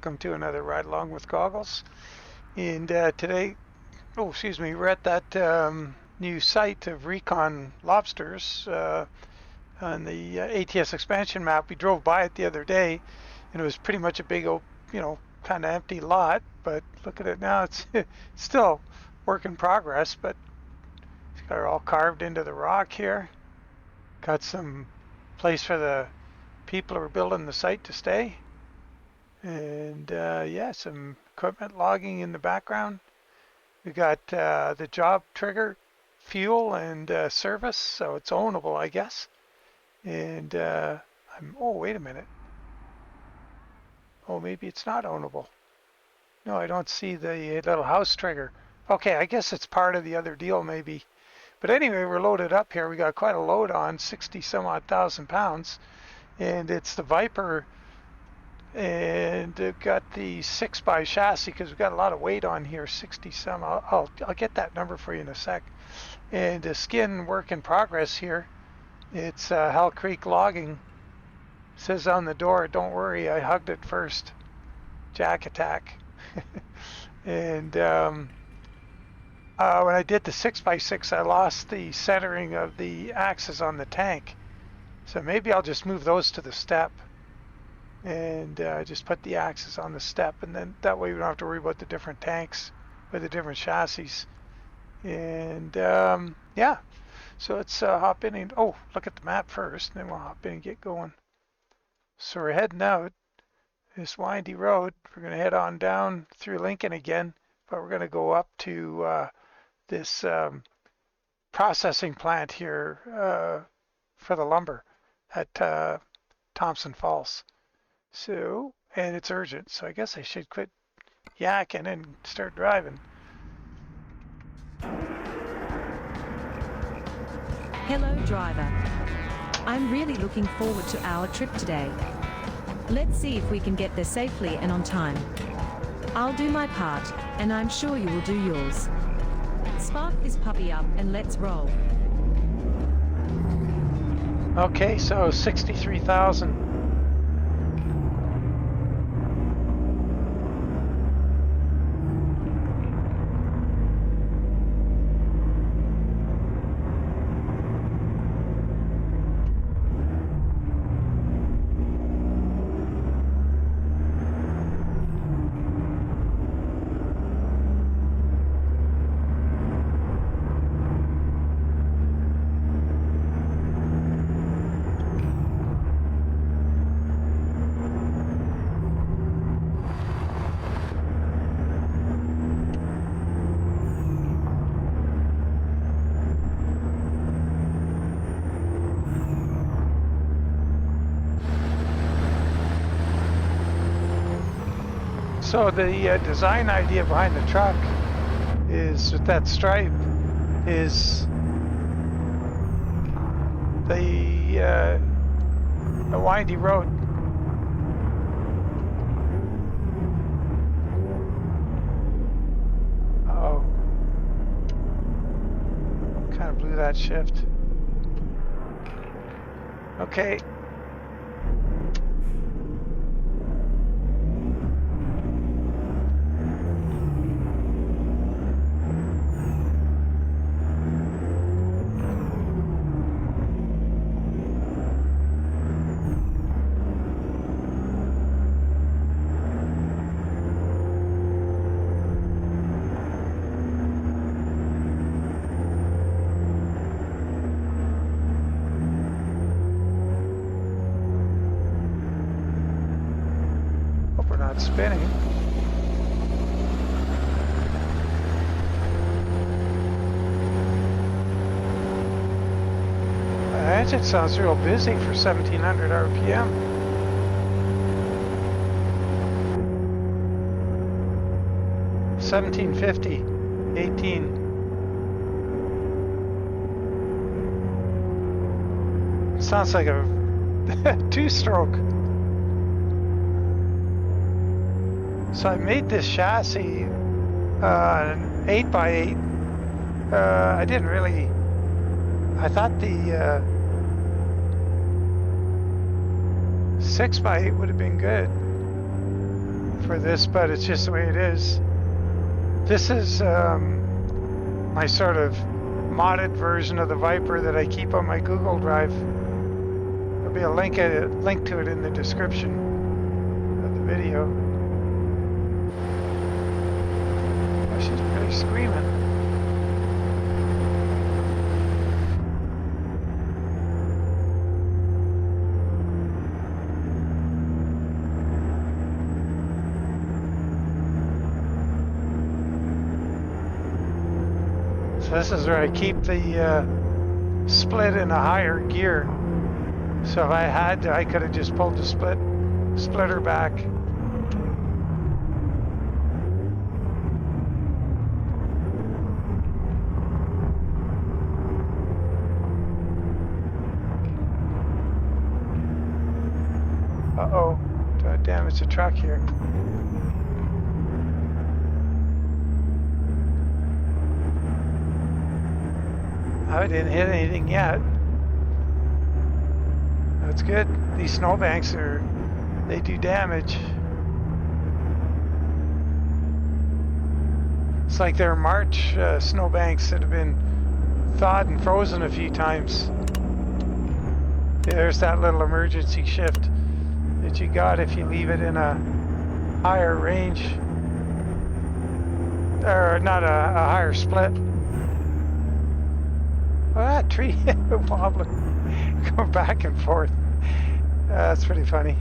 welcome to another Ride Along with Goggles. And today, we're at that new site of ReconLobsters on the ATS Expansion map. We drove by it the other day, and it was pretty much a big, kind of empty lot. But look at it now; it's still work in progress. But it's got it all carved into the rock here. Got some place for the people who are building the site to stay. And some equipment logging in the background. We got the job trigger, fuel, and service, so it's ownable, I guess. And wait a minute. Oh, maybe it's not ownable. No, I don't see the little house trigger. Okay, I guess it's part of the other deal, maybe. But anyway, we're loaded up here. We got quite a load on, 60 some odd thousand pounds. And it's the Viper. And we've got the 6x chassis because we've got a lot of weight on here, 60 some. I'll get that number for you in a sec. And a skin work in progress here. It's Hell Creek Logging. It says on the door, don't worry, I hugged it first. Jack attack. And when I did the 6x6, I lost the centering of the axes on the tank. So maybe I'll just move those to the step. And just put the axes on the step, and then that way we don't have to worry about the different tanks or the different chassis. And so let's hop in and look at the map first, and then we'll hop in and get going. So we're heading out this windy road. We're going to head on down through Lincoln again, but we're going to go up to this processing plant here for the lumber at Thompson Falls. So, and it's urgent, so I guess I should quit yakking and start driving. Hello, driver. I'm really looking forward to our trip today. Let's see if we can get there safely and on time. I'll do my part, and I'm sure you will do yours. Spark this puppy up and let's roll. Okay, so 63,000. So the design idea behind the truck is with that stripe is the windy road. Oh, kind of blew that shift. Okay. Spinning. The engine sounds real busy for 1700 RPM. $17.50, 18. Sounds like a two-stroke. So I made this chassis an 8x8. I didn't really, I thought the 6x8 would have been good for this, but it's just the way it is. This is my sort of modded version of the Viper that I keep on my Google Drive. There'll be a link to it in the description of the video. Oh, she's really screaming. This is where I keep the split in a higher gear. So if I had to, I could have just pulled the splitter back. Uh-oh, God damn, it's a truck here. I didn't hit anything yet. That's good. These snowbanks they do damage. It's like they're March snowbanks that have been thawed and frozen a few times. There's that little emergency shift that you got if you leave it in a higher range. Or not a higher split. Oh, that tree wobbling, going back and forth. That's pretty funny.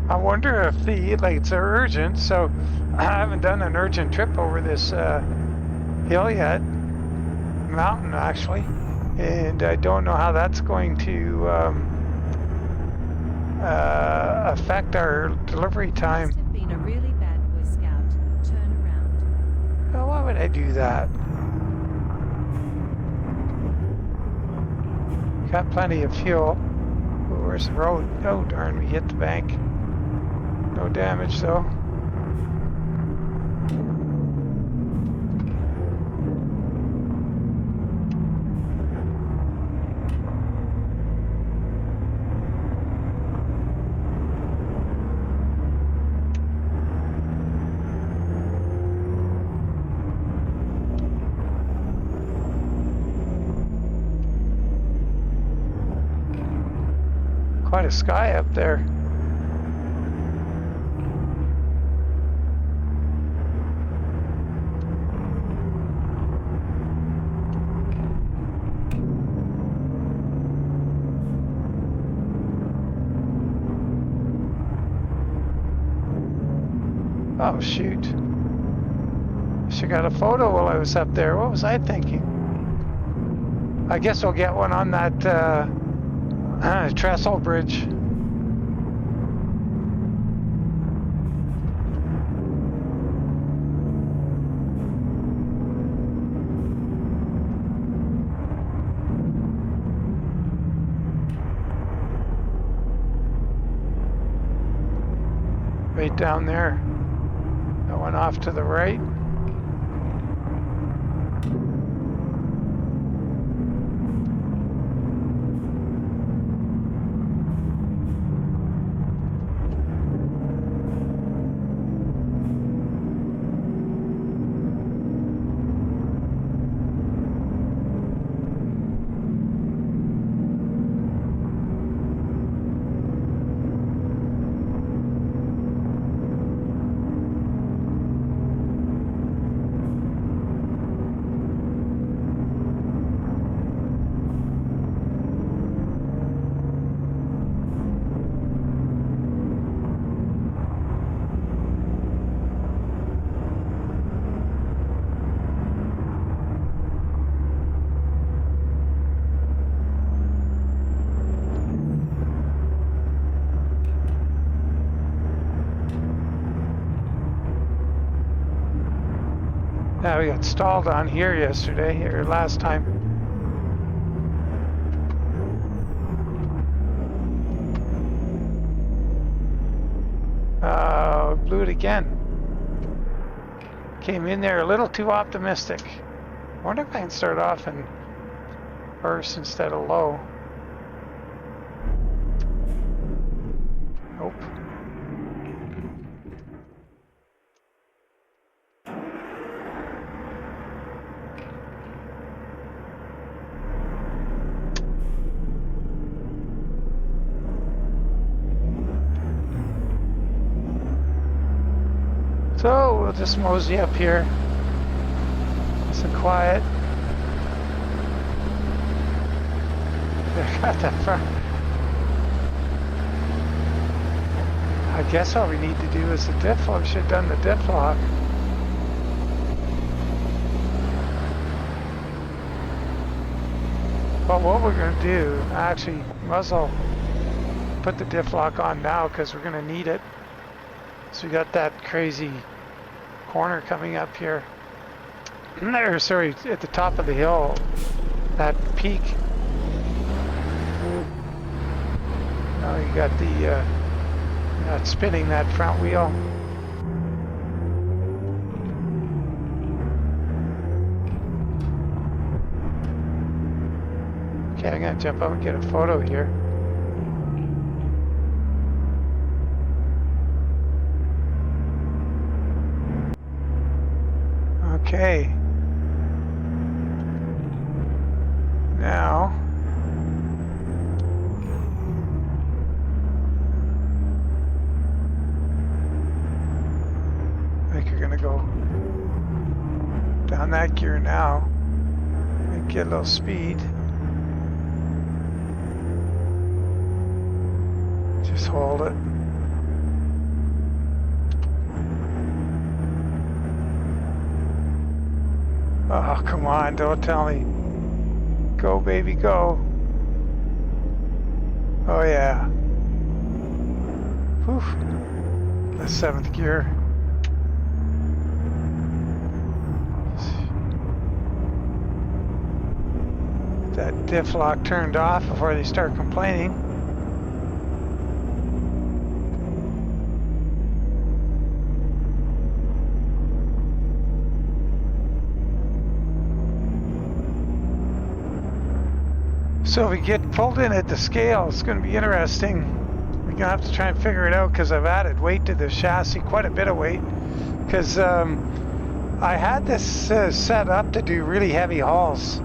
I wonder if the lights are urgent, so I haven't done an urgent trip over this hill yet, mountain actually, and I don't know how that's going to affect our delivery time. Must have been a really bad Boy Scout. Turn around. Well, why would I do that? Got plenty of fuel. Ooh, where's the road? Oh darn, we hit the bank. No damage though. Quite a sky up there. Oh shoot. She got a photo while I was up there. What was I thinking? I guess we'll get one on that trestle bridge. Right down there. That one off to the right. Yeah, we got stalled on here yesterday, or last time. blew it again. Came in there a little too optimistic. I wonder if I can start off in first instead of low. Nope. So we'll just mosey up here. Nice and quiet. Got that front. I guess all we need to do is the diff lock. Should have done the diff lock. But what we're going to do, actually, muzzle, put the diff lock on now because we're going to need it. So we got that crazy corner coming up here. There, sorry, at the top of the hill, that peak. Now you got the not spinning that front wheel. Okay, I'm gonna jump up and get a photo here. Okay. Now, I think you're gonna go down that gear now and get a little speed. Just hold it. Oh, come on, don't tell me. Go, baby, go. Oh, yeah. Whew. The 7th gear. Get that diff lock turned off before they start complaining. So if we get pulled in at the scale, it's going to be interesting. We're going to have to try and figure it out because I've added weight to the chassis, quite a bit of weight. Because I had this set up to do really heavy hauls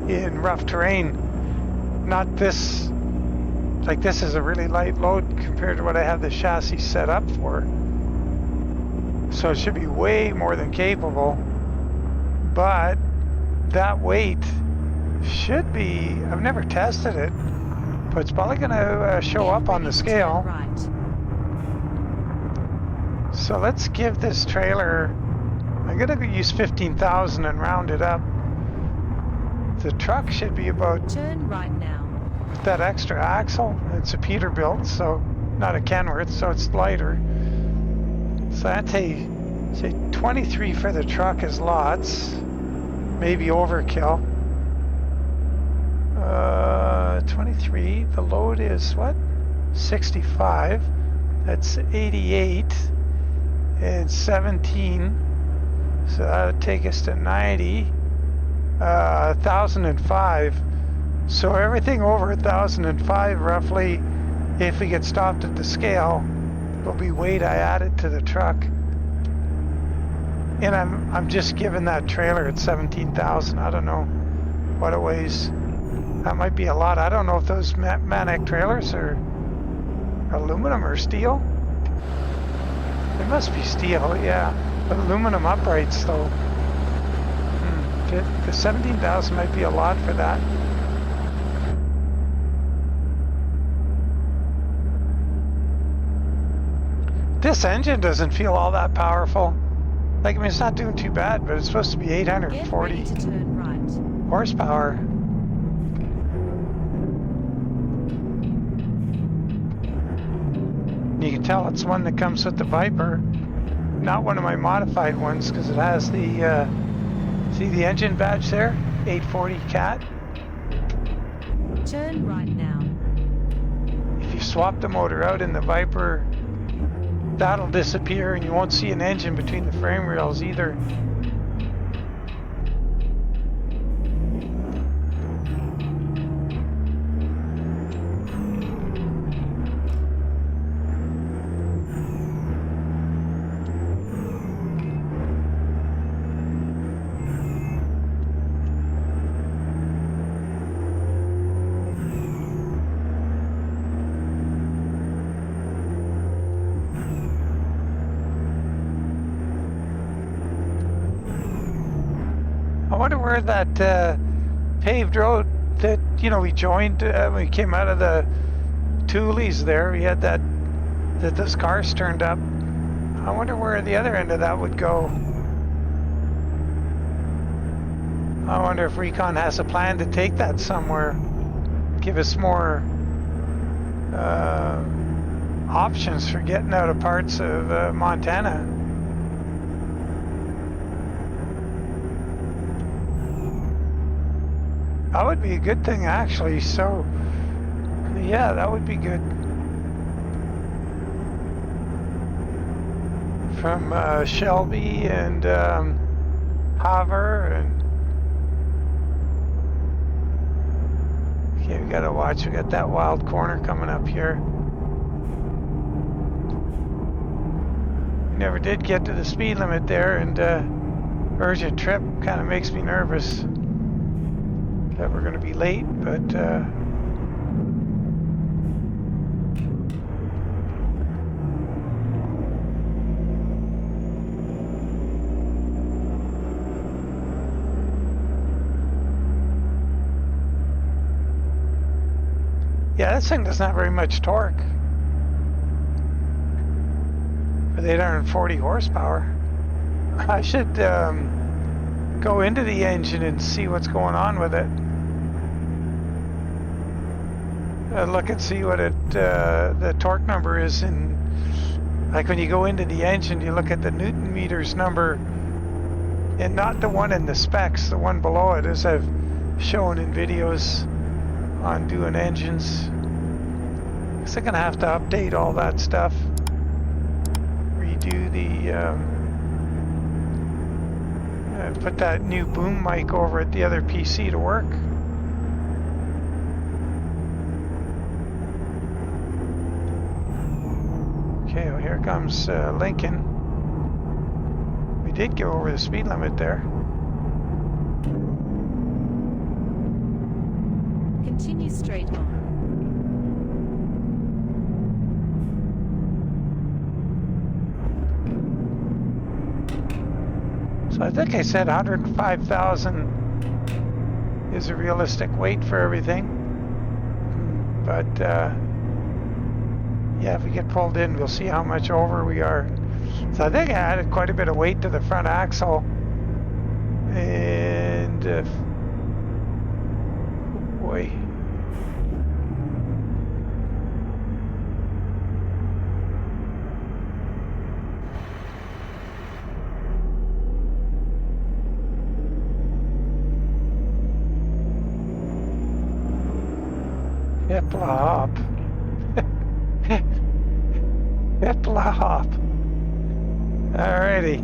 in rough terrain. Not this, like this is a really light load compared to what I have the chassis set up for. So it should be way more than capable. But that weight should be, I've never tested it, but it's probably going to show up on the scale. Right. So let's give this trailer, I'm going to use 15,000 and round it up. The truck should be about, Turn right now. with that extra axle, it's a Peterbilt, so not a Kenworth, so it's lighter. So I'd say 23 for the truck is lots, maybe overkill. 23, the load is what? 65, that's 88, and 17, so that would take us to 90, 1,005, so everything over 1,005 roughly, if we get stopped at the scale, will be weight I added to the truck. And I'm just giving that trailer at 17,000, I don't know what it weighs. That might be a lot. I don't know if those Manac trailers are aluminum or steel. They must be steel, yeah. But aluminum uprights, though. The 17,000 might be a lot for that. This engine doesn't feel all that powerful. Like, I mean, it's not doing too bad, but it's supposed to be 840 Get ready to turn right. horsepower. You can tell it's one that comes with the Viper, not one of my modified ones, because it has the, see the engine badge there? 840 KaD. Turn right now. If you swap the motor out in the Viper that'll disappear and you won't see an engine between the frame rails either. I wonder where that paved road that, you know, we joined when we came out of the Toolies there. We had that those cars turned up. I wonder where the other end of that would go. I wonder if Recon has a plan to take that somewhere. Give us more options for getting out of parts of Montana. That would be a good thing, actually. So, yeah, that would be good. From Shelby and Haver and... Okay, we gotta watch. We got that wild corner coming up here. We never did get to the speed limit there, and urgent trip kind of makes me nervous that we're going to be late, but yeah, this thing doesn't have very much torque with 840 horsepower. I should go into the engine and see what's going on with it. Look and see what the torque number is, and like when you go into the engine, you look at the Newton meters number, and not the one in the specs, the one below it, as I've shown in videos on doing engines. So I'm gonna have to update all that stuff, redo the put that new boom mic over at the other PC to work. Okay, well, here comes Lincoln. We did go over the speed limit there. Continue straight on. So I think I said 105,000 is a realistic weight for everything. But yeah, if we get pulled in, we'll see how much over we are. So I think I added quite a bit of weight to the front axle. And oh boy. Hip hop. Hip hop. Alrighty.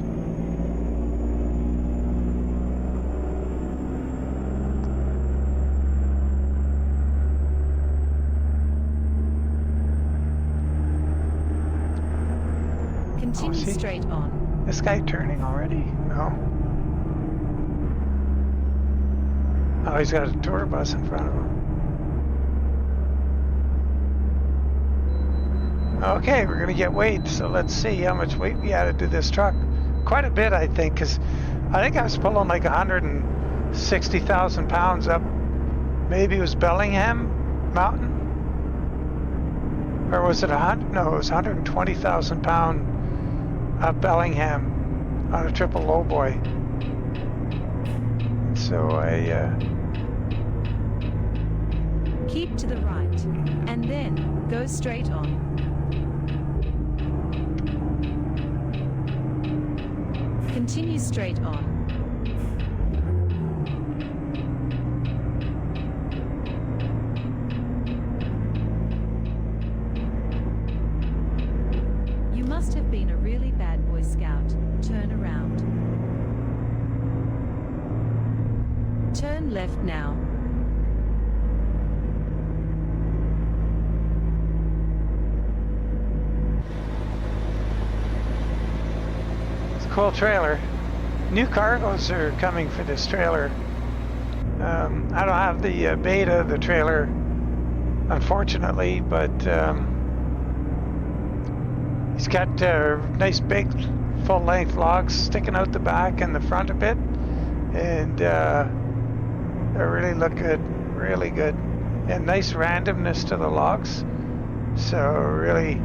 Continue straight on. This guy turning already? No. Oh, he's got a tour bus in front of him. Okay, we're gonna get weight, so let's see how much weight we added to this truck. Quite a bit, I think, because I think I was pulling like 160,000 pounds up. Maybe it was Bellingham Mountain? Or was it 100? No, it was 120,000 pound up Bellingham on a triple lowboy. So I Keep to the right, and then go straight on. Continue straight on. You must have left now. It's a cool trailer. New cargoes are coming for this trailer. I don't have the beta of the trailer, unfortunately, but he's got nice big full-length logs sticking out the back and the front a bit, and they really look good, really good, and nice randomness to the logs, so it really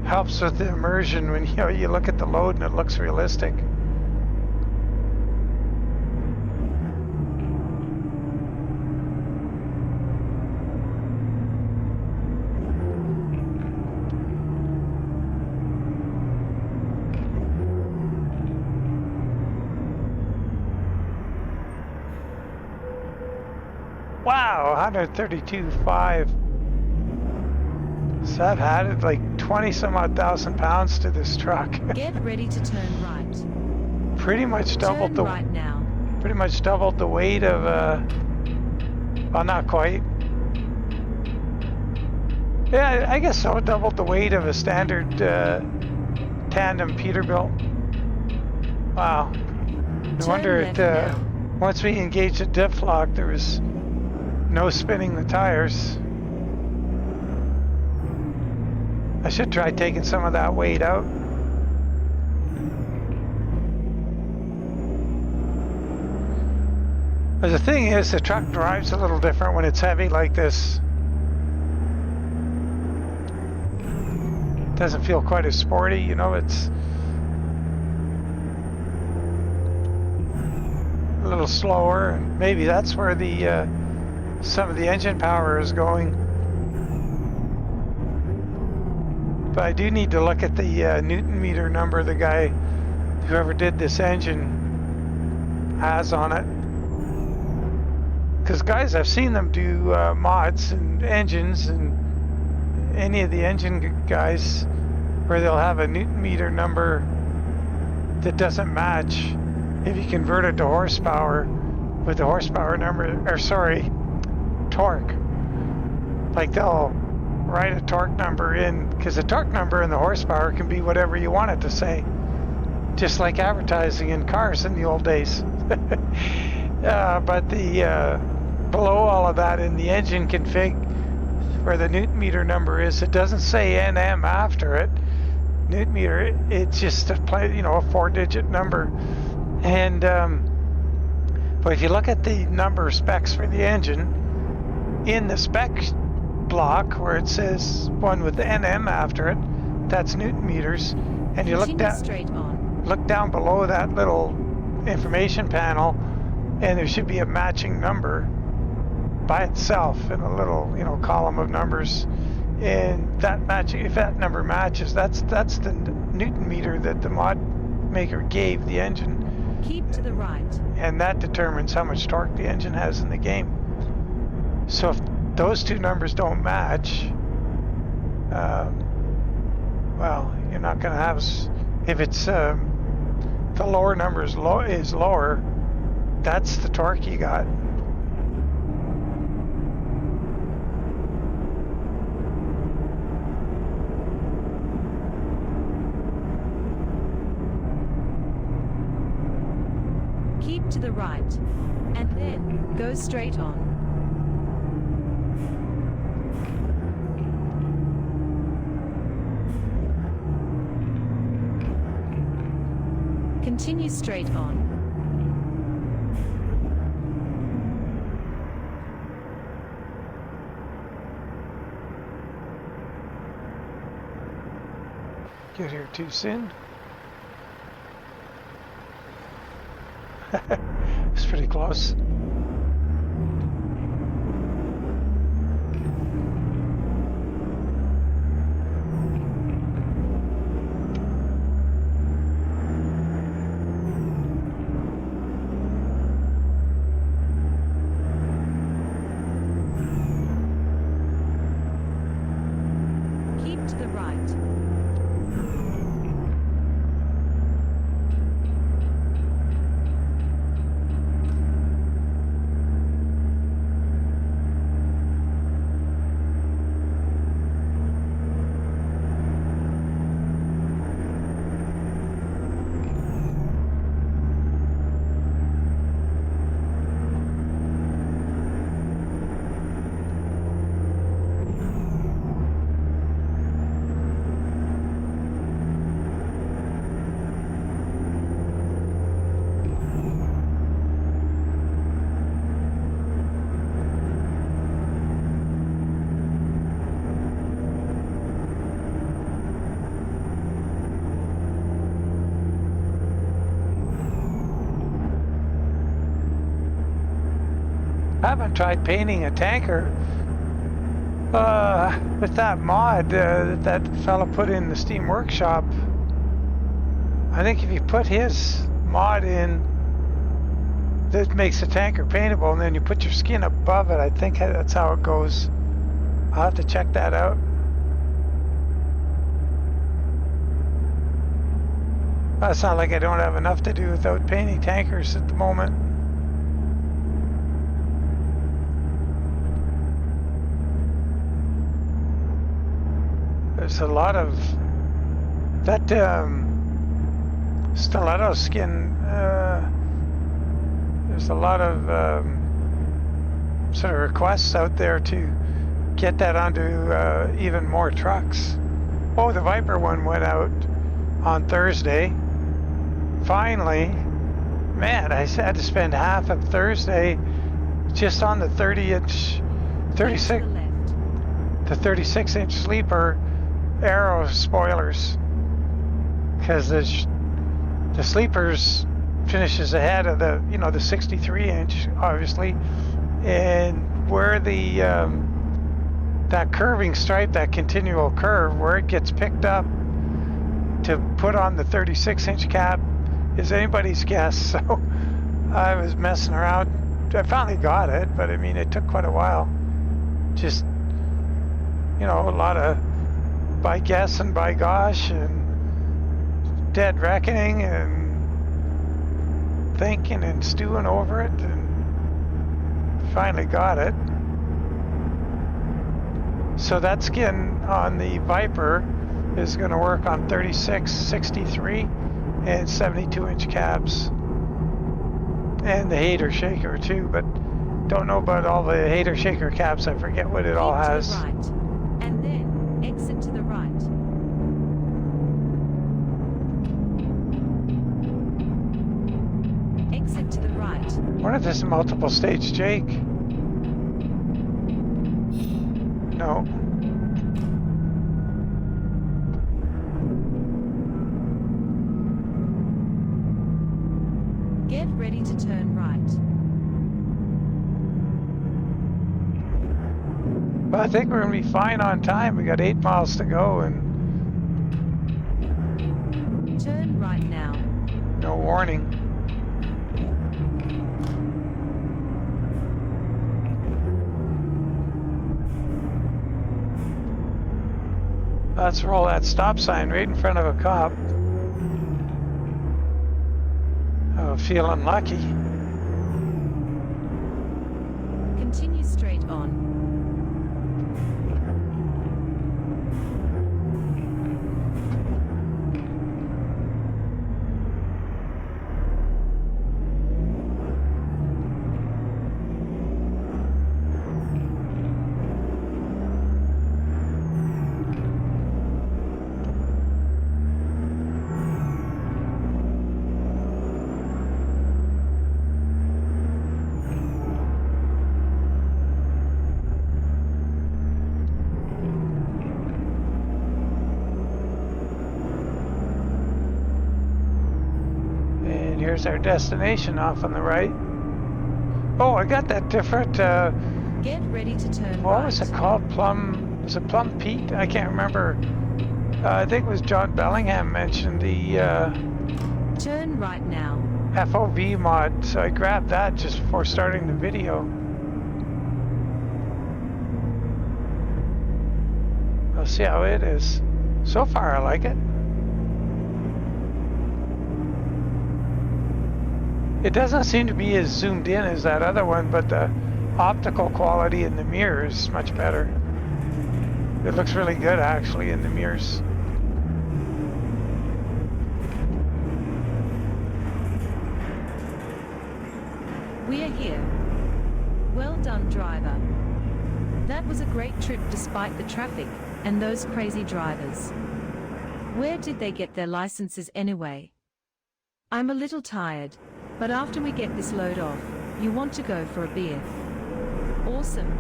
helps with the immersion when you look at the load and it looks realistic. Wow, 132.5. So I've added like 20 some odd thousand pounds to this truck. Get ready to turn right. Pretty much doubled Turn the right now. pretty much doubled the weight of well, not quite. Yeah, I guess so. Doubled the weight of a standard tandem Peterbilt. Wow. No wonder it. Once we engaged the diff lock, there was no spinning the tires. I should try taking some of that weight out. But the thing is, the truck drives a little different when it's heavy like this. It doesn't feel quite as sporty, it's a little slower, and maybe that's where the some of the engine power is going. But I do need to look at the Newton meter number the guy, whoever did this engine, has on it. Because guys, I've seen them do mods and engines, and any of the engine guys, where they'll have a Newton meter number that doesn't match if you convert it to horsepower with the horsepower number, or sorry, torque. Like they'll write a torque number in, because the torque number and the horsepower can be whatever you want it to say, just like advertising in cars in the old days. But the below all of that in the engine config, where the Newton meter number is, it doesn't say NM after it. Newton meter, it's just a a 4-digit number. And but if you look at the number specs for the engine in the spec block where it says one with the NM after it, that's Newton meters, and you look down below that little information panel, and there should be a matching number by itself in a little column of numbers, and that matching, if that number matches, that's the Newton meter that the mod maker gave the engine. Keep to the right. And that determines how much torque the engine has in the game. So if those two numbers don't match, well, you're not going to have, if it's the lower number is lower, that's the torque you got. Keep to the right, and then go straight on. Continue straight on. Get here too soon. It's pretty close. Keep to the right. haven't tried painting a tanker with that mod that fella put in the Steam Workshop. I think if you put his mod in that makes the tanker paintable and then you put your skin above it, I think that's how it goes. I'll have to check that out. It's not like I don't have enough to do without painting tankers at the moment. There's a lot of that stiletto skin. There's a lot of sort of requests out there to get that onto even more trucks. Oh, the Viper one went out on Thursday. Finally, man, I had to spend half of Thursday just on the 36 inch sleeper aero spoilers, because the sleepers finishes ahead of the the 63 inch obviously, and where the that curving stripe, that continual curve where it gets picked up to put on the 36 inch cap is anybody's guess. So I was messing around. I finally got it, but I mean it took quite a while. Just a lot of by guess and by gosh and dead reckoning and thinking and stewing over it, and finally got it. So that skin on the Viper is going to work on 36, 63, and 72 inch caps, and the Hater shaker too, but don't know about all the Hater shaker caps. I forget what it all has. To the right, and then exit to the right. Exit to the right. What if this is multiple stage Jake? No. Get ready to turn right. But I think we're going to be fine on time. We got 8 miles to go and Turn right now. no warning. Let's roll that stop sign right in front of a cop. Oh, feeling lucky. Continue straight on. Here's our destination off on the right. Oh, I got that different, Get ready to turn what right. was it called? Was it Plum Pete? I can't remember. I think it was John Bellingham mentioned the Turn right now. FOV mod, so I grabbed that just before starting the video. We'll see how it is. So far I like it. It doesn't seem to be as zoomed in as that other one, but the optical quality in the mirror is much better. It looks really good actually in the mirrors. We are here. Well done, driver. That was a great trip despite the traffic and those crazy drivers. Where did they get their licenses anyway? I'm a little tired, but after we get this load off, you want to go for a beer. Awesome.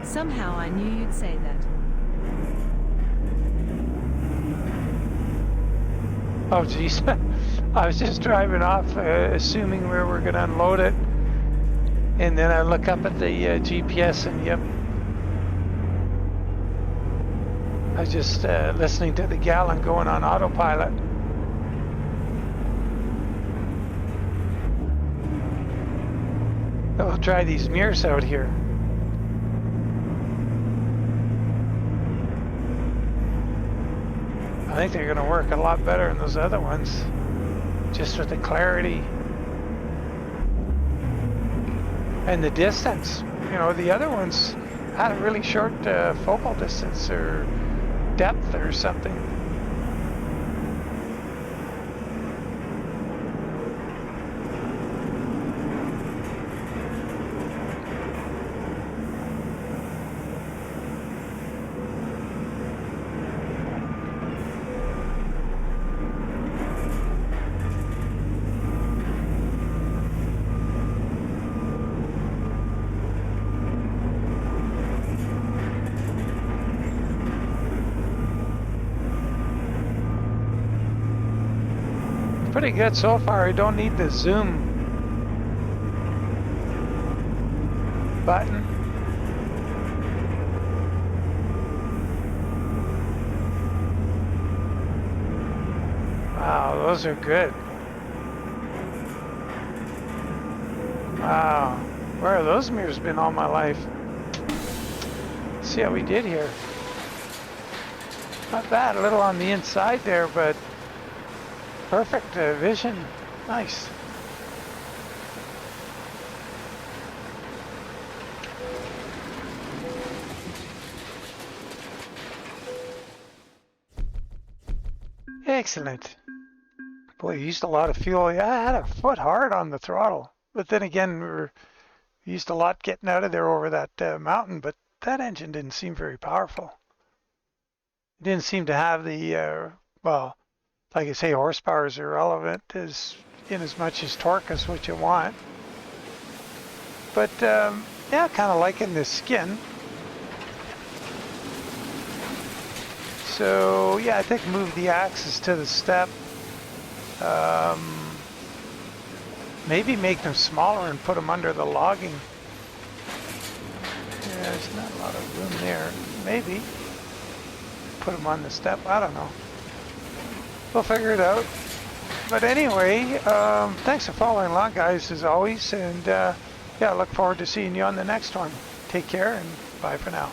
Somehow I knew you'd say that. Oh geez, I was just driving off assuming we were going to unload it. And then I look up at the GPS and yep, I was just listening to the gallon going on autopilot. I'll try these mirrors out here. I think they're going to work a lot better than those other ones, just with the clarity and the distance. You know, the other ones had a really short focal distance or depth or something. Pretty good so far. I don't need the zoom button. Wow, those are good. Wow, where have those mirrors been all my life? Let's see how we did here. Not bad, a little on the inside there, but perfect vision. Nice. Excellent. Boy, you used a lot of fuel. Yeah, I had a foot hard on the throttle. But then again, we used a lot getting out of there over that mountain, but that engine didn't seem very powerful. It didn't seem to have the, well, like I say, horsepower is irrelevant as in as much as torque is what you want. But yeah, kind of liking this skin. So yeah, I think move the axis to the step. Maybe make them smaller and put them under the logging. Yeah, there's not a lot of room there. Maybe put them on the step. I don't know. We'll figure it out. But anyway, thanks for following along, guys, as always. And yeah, I look forward to seeing you on the next one. Take care and bye for now.